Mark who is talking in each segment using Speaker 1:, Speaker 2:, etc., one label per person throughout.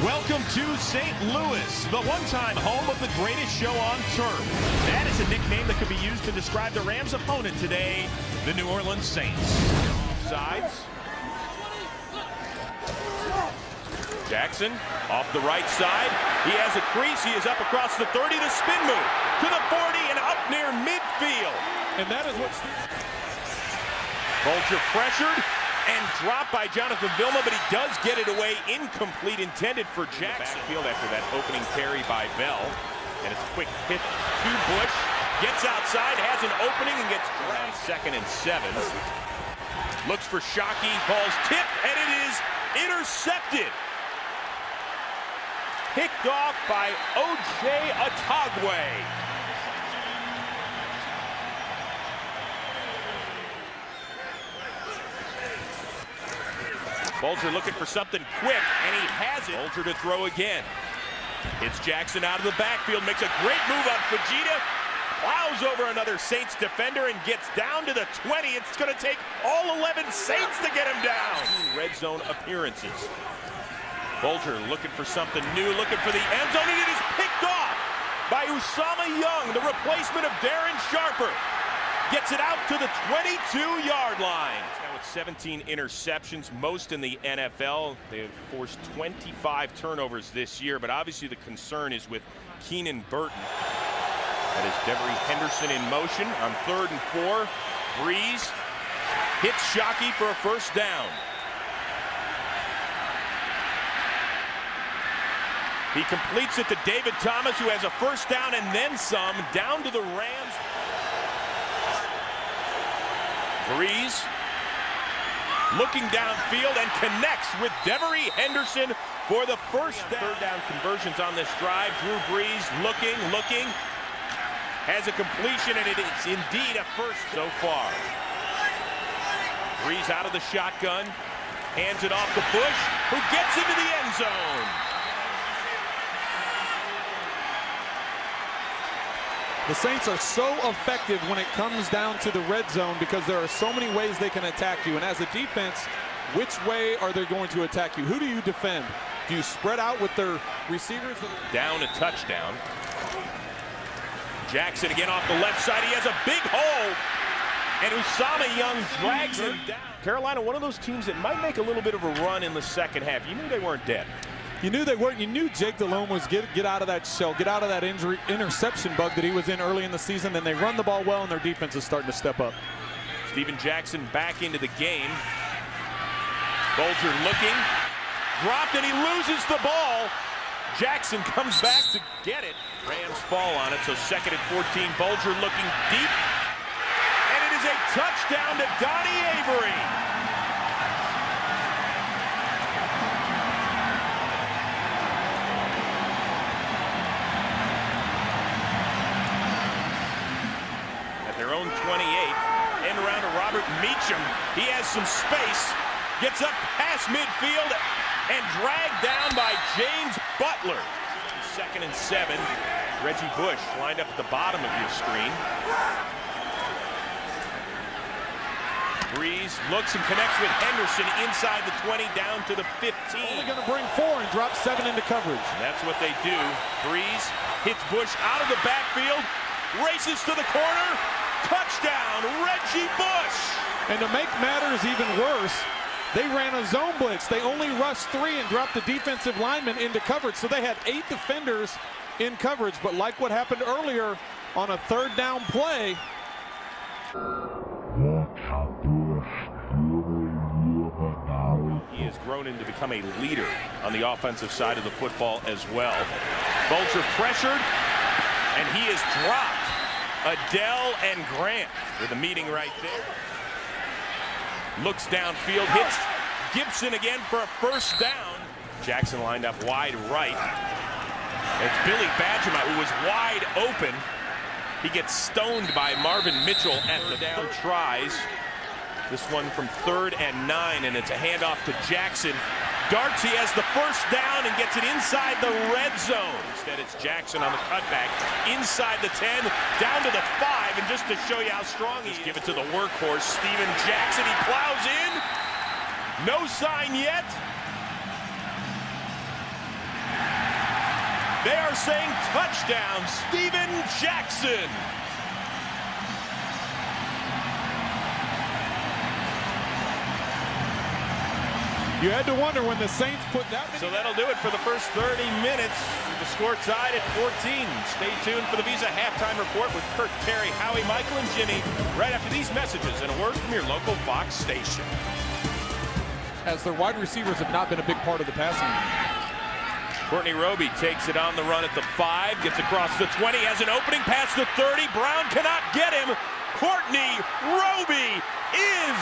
Speaker 1: Welcome to St. Louis, the one-time home of the greatest show on turf. That is a nickname that could be used to describe the Rams' opponent today, the New Orleans Saints. Sides. Jackson off the right side. He has a crease. He is up across the 30, the spin move to the 40 and up near midfield. And that is what Bulger pressured and dropped by Jonathan Vilma, but he does get it away. Incomplete, intended for Jackson. Backfield after that opening carry by Bell. And it's a quick hit to Bush. Gets outside, has an opening, and gets grabbed. 2nd and 7. Looks for Shockey, ball's tipped, and it is intercepted. Picked off by O.J. Atagwe. Bulger looking for something quick, and he has it. Bulger to throw again. Hits Jackson out of the backfield, makes a great move on Fujita. Plows over another Saints defender and gets down to the 20. It's going to take all 11 Saints to get him down. Red zone appearances. Bulger looking for something new, looking for the end zone, and it is picked off by Usama Young, the replacement of Darren Sharper. Gets it out to the 22-yard line. Now with 17 interceptions, most in the NFL. They have forced 25 turnovers this year, but obviously the concern is with Keenan Burton. That is Devery Henderson in motion on 3rd and 4. Breeze hits Shockey for a first down. He completes it to David Thomas, who has a first down and then some, down to the Rams. Breeze looking downfield and connects with Devery Henderson for the first down. 3rd down conversions on this drive. Drew Brees looking, has a completion, and it is indeed a first so far. Brees out of the shotgun, hands it off to Bush, who gets into the end zone.
Speaker 2: The Saints are so effective when it comes down to the red zone because there are so many ways they can attack you. And as a defense, which way are they going to attack you? Who do you defend? Do you spread out with their receivers?
Speaker 1: Down a touchdown. Jackson again off the left side. He has a big hole. And Usama Young drags him down. Carolina, one of those teams that might make a little bit of a run in the second half. You knew they weren't dead.
Speaker 2: You knew they weren't. You knew Jake Delhomme was get out of that shell, get out of that interception bug that he was in early in the season. Then they run the ball well, and their defense is starting to step up.
Speaker 1: Steven Jackson back into the game. Bulger looking, dropped, and he loses the ball. Jackson comes back to get it. Rams fall on it, so 2nd and 14. Bulger looking deep, and it is a touchdown to Donnie Avery. Their own 28, end around to Robert Meacham. He has some space, gets up past midfield and dragged down by James Butler. 2nd and 7. Reggie Bush lined up at the bottom of your screen. Breeze looks and connects with Henderson inside the 20 down to the 15.
Speaker 2: Only going to bring 4 and drop 7 into coverage.
Speaker 1: And that's what they do. Breeze hits Bush out of the backfield, races to the corner. Touchdown, Reggie Bush!
Speaker 2: And to make matters even worse, they ran a zone blitz. They only rushed 3 and dropped the defensive lineman into coverage. So they had 8 defenders in coverage. But like what happened earlier on a 3rd down play,
Speaker 1: he has grown into become a leader on the offensive side of the football as well. Bulger pressured, and he is dropped. Adele and Grant with a meeting right there. Looks downfield, hits Gibson again for a first down. Jackson lined up wide right. It's Billy Badgermouth, who was wide open. He gets stoned by Marvin Mitchell at the down tries. This one from 3rd and 9, and it's a handoff to Jackson. Darts, he has the first down and gets it inside the red zone. Instead, it's Jackson on the cutback, inside the 10, down to the 5, and just to show you how strong he is, give it to the workhorse, Steven Jackson. He plows in. No sign yet. They are saying touchdown, Steven Jackson.
Speaker 2: You had to wonder when the Saints put that many.
Speaker 1: So that'll do it for the first 30 minutes. The score tied at 14. Stay tuned for the Visa Halftime Report with Kurt, Terry, Howie, Michael, and Jimmy right after these messages and a word from your local Fox station.
Speaker 2: As their wide receivers have not been a big part of the passing game.
Speaker 1: Courtney Roby takes it on the run at the 5, gets across the 20, has an opening past the 30. Brown cannot get him. Courtney Roby is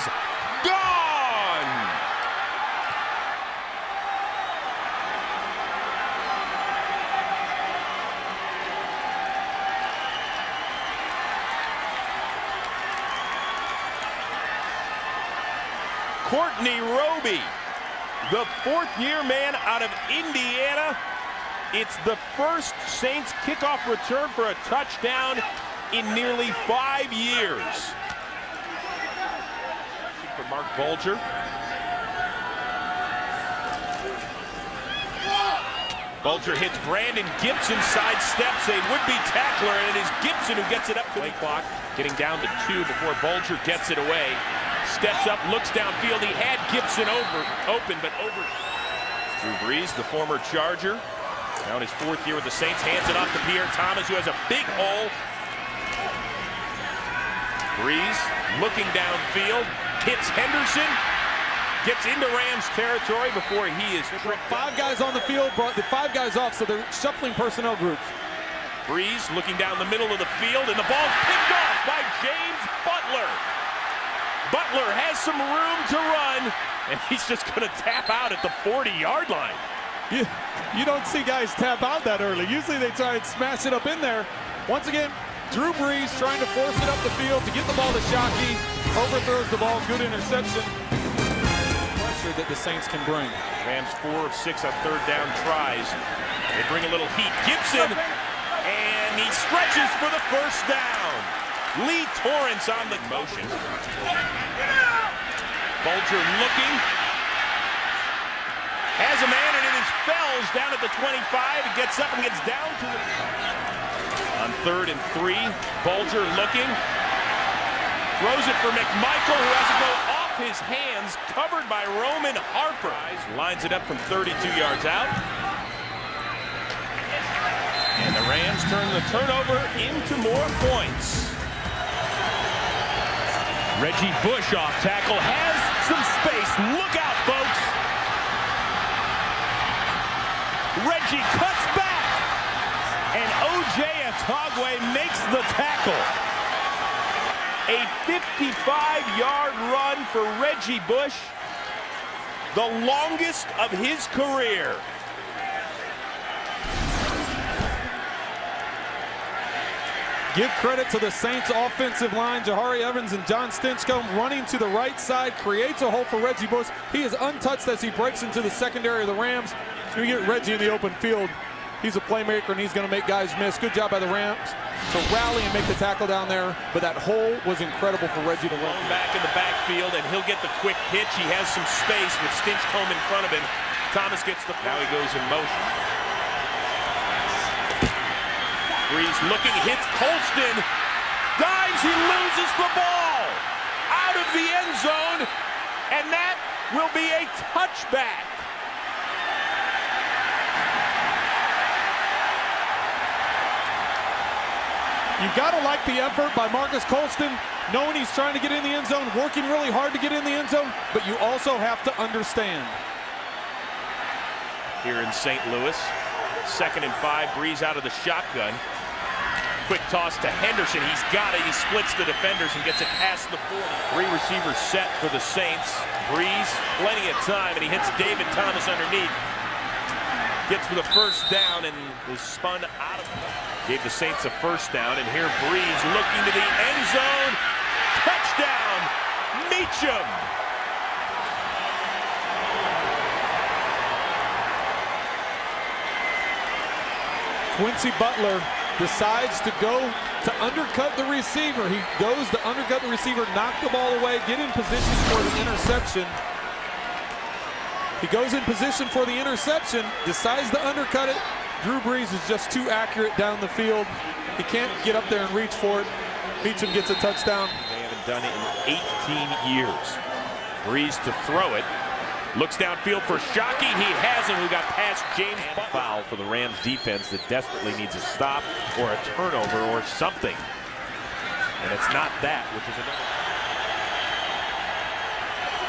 Speaker 1: gone. Courtney Roby, the fourth-year man out of Indiana. It's the first Saints kickoff return for a touchdown in nearly 5 years. For Mark Bulger. Bulger hits Brandon Gibson, sidesteps a would-be tackler, and it is Gibson who gets it up to the clock. Getting down to 2 before Bulger gets it away. Steps up, looks downfield. He had Gibson open, but over. Drew Brees, the former Charger, now in his 4th year with the Saints, hands it off to Pierre Thomas, who has a big hole. Brees looking downfield, hits Henderson, gets into Rams territory before he is tripped.
Speaker 2: 5 guys on the field, brought the 5 guys off, so they're shuffling personnel groups.
Speaker 1: Brees looking down the middle of the field, and the ball's picked off by James Butler. Butler has some room to run, and he's just going to tap out at the 40-yard line.
Speaker 2: You don't see guys tap out that early. Usually they try and smash it up in there. Once again, Drew Brees trying to force it up the field to get the ball to Shockey. Overthrows the ball, good interception. Pressure that the Saints can bring.
Speaker 1: Rams 4 of 6 on 3rd down tries. They bring a little heat. Gibson, and he stretches for the first down. Lee Torrance on the motion. Bulger looking. Has a man, and it is Fells down at the 25. He gets up and gets down to it. On 3rd and 3, Bulger looking. Throws it for McMichael, who has to go off his hands, covered by Roman Harper. Lines it up from 32 yards out. And the Rams turn the turnover into more points. Reggie Bush off tackle, has some space. Look out, folks. Reggie cuts back, and O.J. Atogwe makes the tackle. A 55-yard run for Reggie Bush, the longest of his career.
Speaker 2: Give credit to the Saints offensive line. Jahari Evans and John Stinchcomb running to the right side, creates a hole for Reggie Bush. He is untouched as he breaks into the secondary of the Rams. You get Reggie in the open field. He's a playmaker, and he's going to make guys miss. Good job by the Rams to rally and make the tackle down there. But that hole was incredible for Reggie to run.
Speaker 1: Back in the backfield, and he'll get the quick pitch. He has some space with Stinchcomb in front of him. Thomas gets the. Now he goes in motion. Brees looking, hits Colston, dives, he loses the ball out of the end zone, and that will be a touchback.
Speaker 2: You gotta like the effort by Marcus Colston, knowing he's trying to get in the end zone, working really hard to get in the end zone, but you also have to understand.
Speaker 1: Here in St. Louis, 2nd and 5, Brees out of the shotgun. Quick toss to Henderson. He's got it. He splits the defenders and gets it past the 40. 3 receivers set for the Saints. Brees, plenty of time, and he hits David Thomas underneath. Gets for the first down and is spun out of it. Gave the Saints a first down, and here Brees looking to the end zone. Touchdown, Meacham.
Speaker 2: Quincy Butler decides to go to undercut the receiver. He goes to undercut the receiver, knock the ball away, get in position for the interception. He goes in position for the interception, decides to undercut it, Drew Brees is just too accurate down the field. He can't get up there and reach for it. Meacham gets a touchdown.
Speaker 1: They haven't done it in 18 years. Brees to throw it. Looks downfield for Shockey. He hasn't. We got past James. Foul for the Rams defense that desperately needs a stop or a turnover or something. And it's not that, which is another.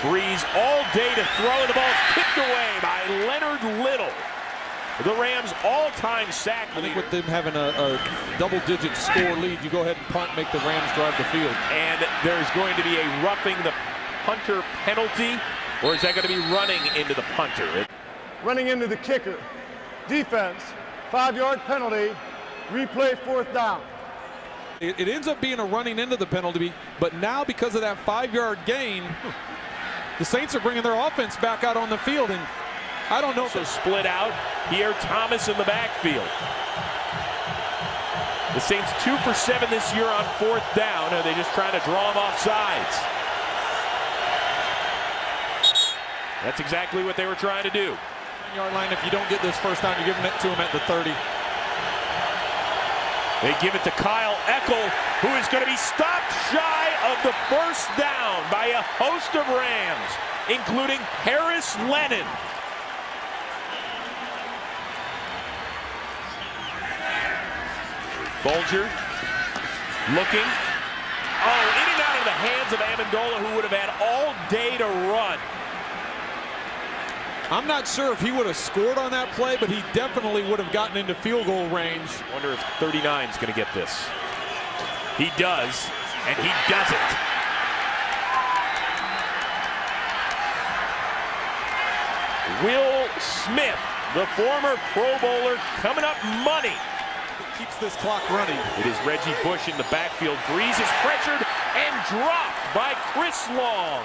Speaker 1: Brees all day to throw, and the ball kicked away by Leonard Little. The Rams' all-time sack leader.
Speaker 2: I think with them having a double-digit score lead, you go ahead and punt, make the Rams drive the field.
Speaker 1: And there's going to be a roughing the punter penalty, or is that going to be running into the punter?
Speaker 3: Running into the kicker. Defense, 5-yard penalty, replay 4th down.
Speaker 2: It ends up being a running into the penalty, but now because of that 5-yard gain, the Saints are bringing their offense back out on the field, and I don't know.
Speaker 1: So split out here, Thomas in the backfield. The Saints 2 for 7 this year on 4th down. Are they just trying to draw them off sides? That's exactly what they were trying to do.
Speaker 2: 9-yard line, if you don't get this first down, you're giving it to him at the 30.
Speaker 1: They give it to Kyle Eckel, who is going to be stopped shy of the first down by a host of Rams, including Harris Lennon. Bulger looking. Oh, in and out of the hands of Amendola, who would have had all day to run.
Speaker 2: I'm not sure if he would have scored on that play, but he definitely would have gotten into field goal range.
Speaker 1: Wonder if 39 is going to get this. He does, and he doesn't. Will Smith, the former Pro Bowler, coming up money.
Speaker 2: Keeps this clock running.
Speaker 1: It is Reggie Bush in the backfield. Brees is pressured and dropped by Chris Long.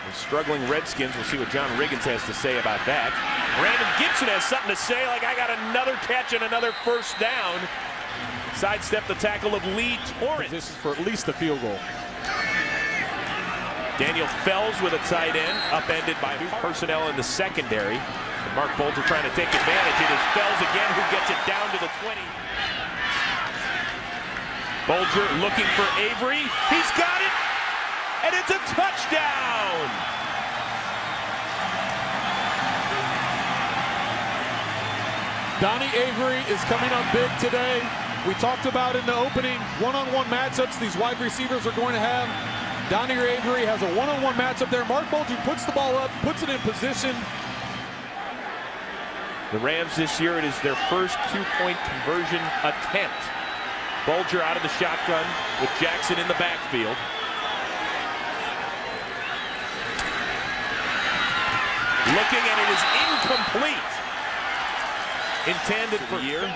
Speaker 1: The struggling Redskins. We'll see what John Riggins has to say about that. Brandon Gibson has something to say, like, I got another catch and another first down. Sidestep the tackle of Lee Torrance.
Speaker 2: This is for at least a field goal.
Speaker 1: Daniel Fells with a tight end, upended by new personnel in the secondary. And Mark Bulger trying to take advantage. It is Fells again who gets it down to the 20. Bulger looking for Avery. He's got it, and it's a touchdown.
Speaker 2: Donnie Avery is coming up big today. We talked about in the opening one-on-one matchups these wide receivers are going to have. Donnie Avery has a one-on-one matchup there. Mark Bulger puts the ball up, puts it in position.
Speaker 1: The Rams this year, it is their first two-point conversion attempt. Bulger out of the shotgun with Jackson in the backfield. Looking, and it is incomplete. Intended for the year.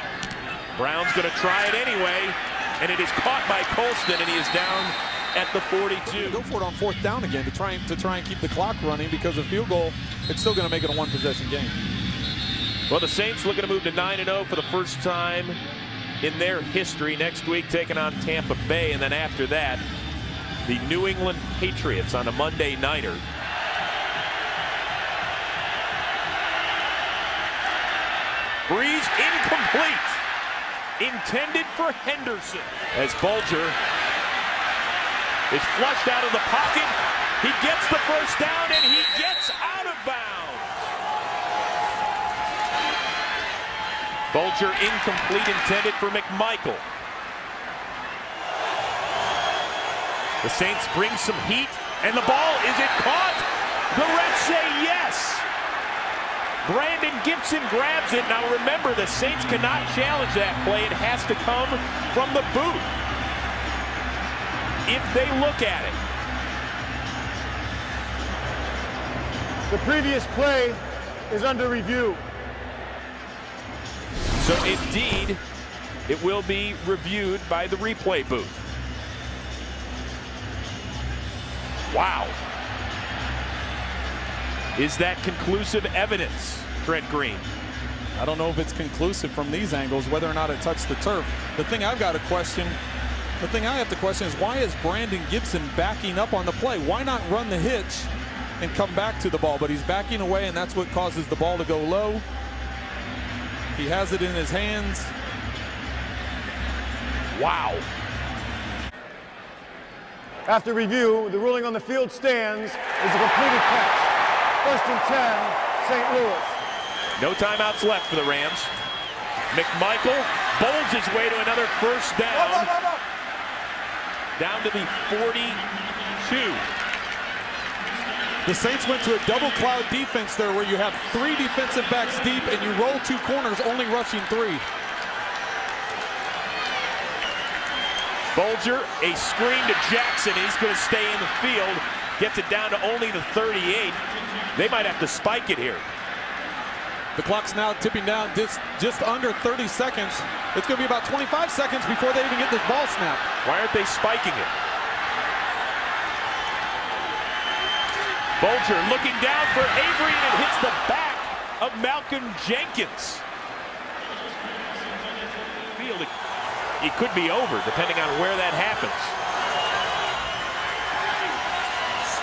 Speaker 1: Brown's going to try it anyway, and it is caught by Colston, and he is down at the 42.
Speaker 2: Go for it on 4th down again to try and keep the clock running, because a field goal, it's still going to make it a one-possession game.
Speaker 1: Well, the Saints looking to move to 9-0 for the first time in their history. Next week taking on Tampa Bay, and then after that, the New England Patriots on a Monday nighter. Brees incomplete. Intended for Henderson. As Bulger is flushed out of the pocket. He gets the first down, and he gets out of bounds. Bulger incomplete, intended for McMichael. The Saints bring some heat, and the ball, is it caught? The refs say yes. Brandon Gibson grabs it. Now remember, the Saints cannot challenge that play. It has to come from the booth if they look at it.
Speaker 3: The previous play is under review.
Speaker 1: So indeed, it will be reviewed by the replay booth. Wow. Is that conclusive evidence, Trent Green?
Speaker 2: I don't know if it's conclusive from these angles, whether or not it touched the turf. The thing I have to question is, why is Brandon Gibson backing up on the play? Why not run the hitch and come back to the ball? But he's backing away, and that's what causes the ball to go low. He has it in his hands.
Speaker 1: Wow.
Speaker 3: After review, the ruling on the field stands is a completed catch. 1st and 10, St. Louis.
Speaker 1: No timeouts left for the Rams. McMichael bowls his way to another first down. Down to the 42.
Speaker 2: The Saints went to a double cloud defense there where you have 3 defensive backs deep and you roll 2 corners, only rushing 3.
Speaker 1: Bulger, a screen to Jackson. He's going to stay in the field. Gets it down to only the 38. They might have to spike it here.
Speaker 2: The clock's now tipping down just under 30 seconds. It's going to be about 25 seconds before they even get this ball snapped.
Speaker 1: Why aren't they spiking it? Bulger looking down for Avery, and it hits the back of Malcolm Jenkins. It could be over, depending on where that happens.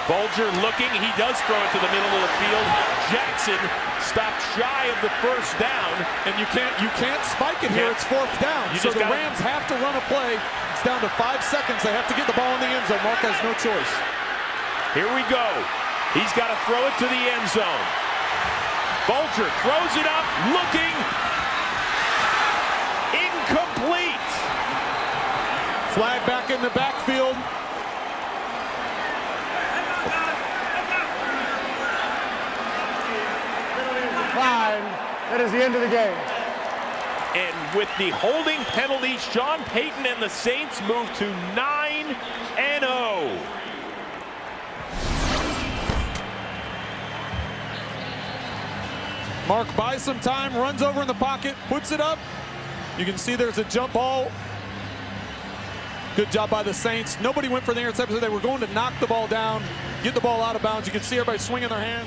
Speaker 1: Bulger looking, he does throw it to the middle of the field. Jackson stopped shy of the first down.
Speaker 2: And you can't spike it here, it's 4th down. So the Rams have to run a play. It's down to 5 seconds. They have to get the ball in the end zone. Mark has no choice.
Speaker 1: Here we go. He's got to throw it to the end zone. Bulger throws it up, looking. Incomplete.
Speaker 2: Flag back in the backfield.
Speaker 3: Fine. That is the end of the game.
Speaker 1: And with the holding penalty, Sean Payton and the Saints move to 9-0.
Speaker 2: Mark buys some time, runs over in the pocket, puts it up. You can see there's a jump ball. Good job by the Saints. Nobody went for the interception. They were going to knock the ball down, get the ball out of bounds. You can see everybody swinging their hands.